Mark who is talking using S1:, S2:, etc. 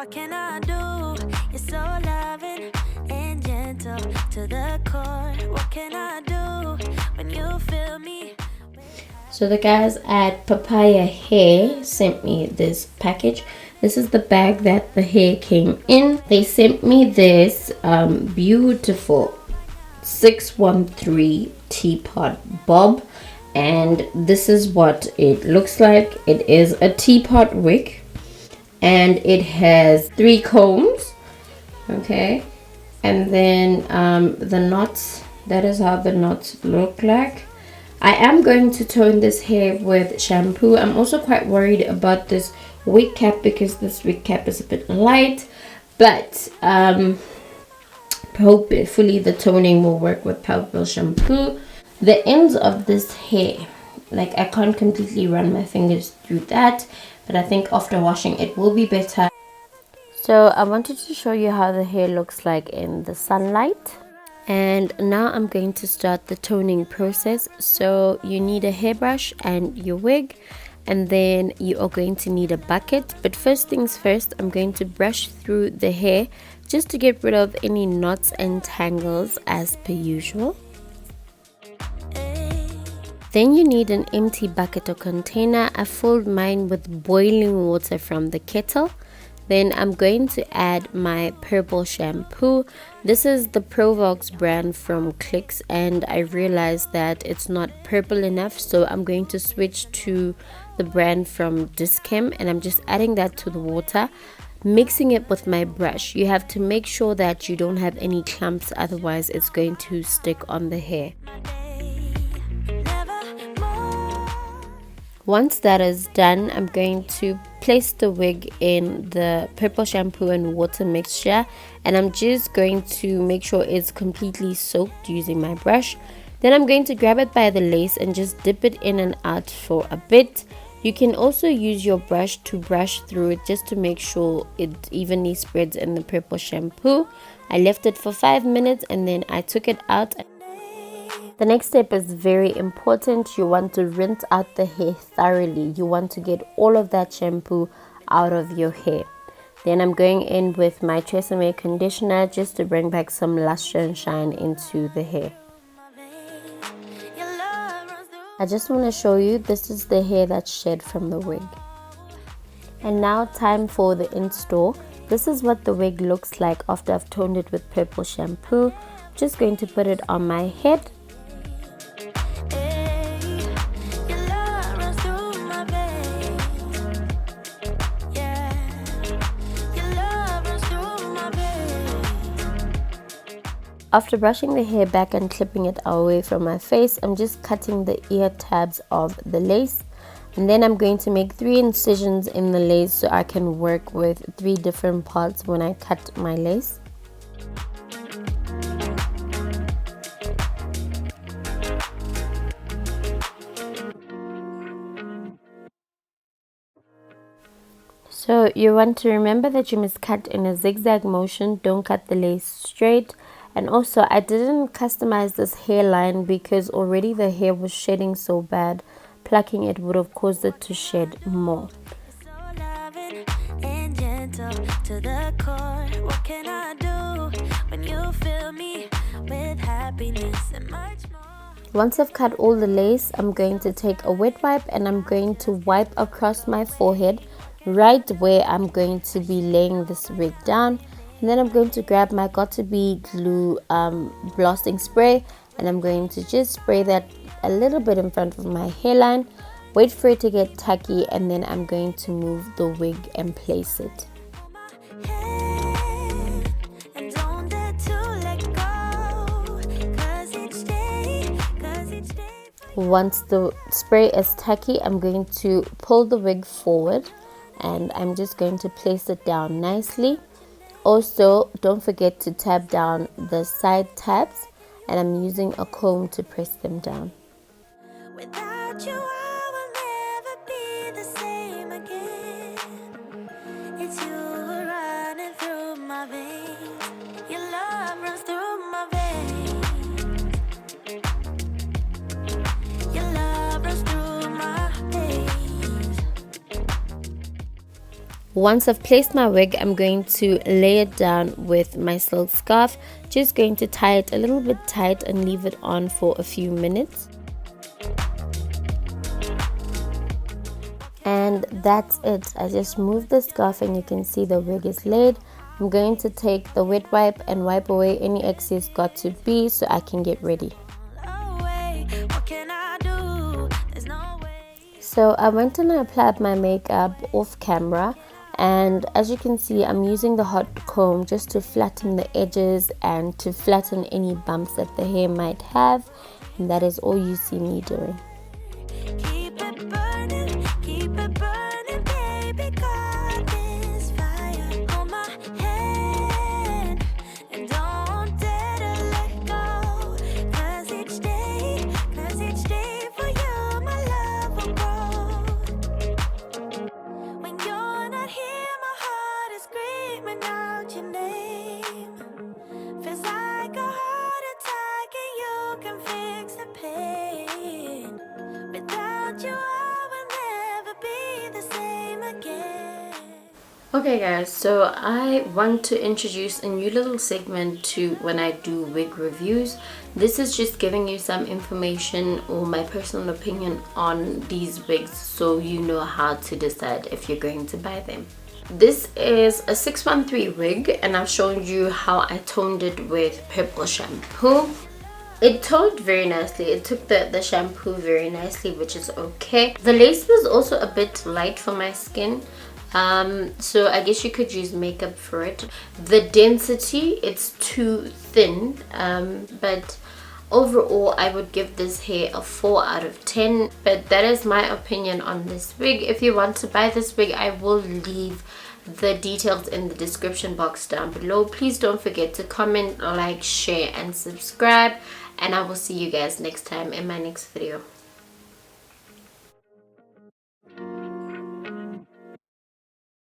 S1: What can I do? You're so loving and gentle to the core. What can I do when you feel me?
S2: So the guys at Papayahair sent me this package. This is the bag that the hair came in. They sent me this beautiful 613 teapot bob, and this is what it looks like. It is a teapot wig, and it has 3 combs. Okay, and then the knots, that is how the knots look like. I am going to tone this hair with shampoo. I'm also quite worried about this wig cap because this wig cap is a bit light, but hopefully the toning will work with powder shampoo. The ends of this hair, like, I can't completely run my fingers through that, but I think after washing it will be better. So I wanted to show you how the hair looks like in the sunlight. And now I'm going to start the toning process. So you need a hairbrush and your wig, and then you are going to need a bucket. But first things first, I'm going to brush through the hair just to get rid of any knots and tangles as per usual. Then you need an empty bucket or container. I filled mine with boiling water from the kettle. Then I'm going to add my purple shampoo. This is the Provox brand from Clicks, and I realized that it's not purple enough, so I'm going to switch to the brand from Dischem, and I'm just adding that to the water, mixing it with my brush. You have to make sure that you don't have any clumps, otherwise it's going to stick on the hair. Once that is done, I'm going to place the wig in the purple shampoo and water mixture, and I'm just going to make sure it's completely soaked using my brush. Then I'm going to grab it by the lace and just dip it in and out for a bit. You can also use your brush to brush through it just to make sure it evenly spreads in the purple shampoo. I left it for 5 minutes and then I took it out. The next step is very important. You want to rinse out the hair thoroughly. You want to get all of that shampoo out of your hair. Then I'm going in with my Tresemme conditioner just to bring back some luster and shine into the hair. I just want to show you, this is the hair that's shed from the wig. And now time for the install. This is what the wig looks like after I've toned it with purple shampoo. Just going to put it on my head. After brushing the hair back and clipping it away from my face, I'm just cutting the ear tabs of the lace, and then I'm going to make 3 incisions in the lace so I can work with 3 different parts when I cut my lace. So you want to remember that you must cut in a zigzag motion, don't cut the lace straight. And also, I didn't customize this hairline because already the hair was shedding so bad. Plucking it would have caused it to shed more. Once I've cut all the lace, I'm going to take a wet wipe and I'm going to wipe across my forehead, right where I'm going to be laying this wig down. And then I'm going to grab my Got2b glue blasting spray, and I'm going to just spray that a little bit in front of my hairline, wait for it to get tacky, and then I'm going to move the wig and place it. Once the spray is tacky, I'm going to pull the wig forward and I'm just going to place it down nicely. Also, don't forget to tap down the side tabs, and I'm using a comb to press them down. Without you, I will never be the same again. It's you running through my veins. Your love runs through my veins. Your love runs through my veins. Once I've placed my wig, I'm going to lay it down with my silk scarf. Just going to tie it a little bit tight and leave it on for a few minutes. And that's it. I just moved the scarf and you can see the wig is laid. I'm going to take the wet wipe and wipe away any excess got to be so I can get ready. So I went and I applied my makeup off camera, and as you can see, I'm using the hot comb just to flatten the edges and to flatten any bumps that the hair might have, and that is all you see me doing. Okay guys, so I want to introduce a new little segment to when I do wig reviews. This is just giving you some information or my personal opinion on these wigs so you know how to decide if you're going to buy them. This is a 613 wig and I've shown you how I toned it with purple shampoo. It toned very nicely. It took the shampoo very nicely, which is okay. The lace was also a bit light for my skin. So I guess you could use makeup for it. The density, it's too thin, but overall I would give this hair a 4 out of 10. But that is my opinion on this wig. If you want to buy this wig, I will leave the details in the description box down below. Please don't forget to comment, like, share and subscribe, and I will see you guys next time in my next video.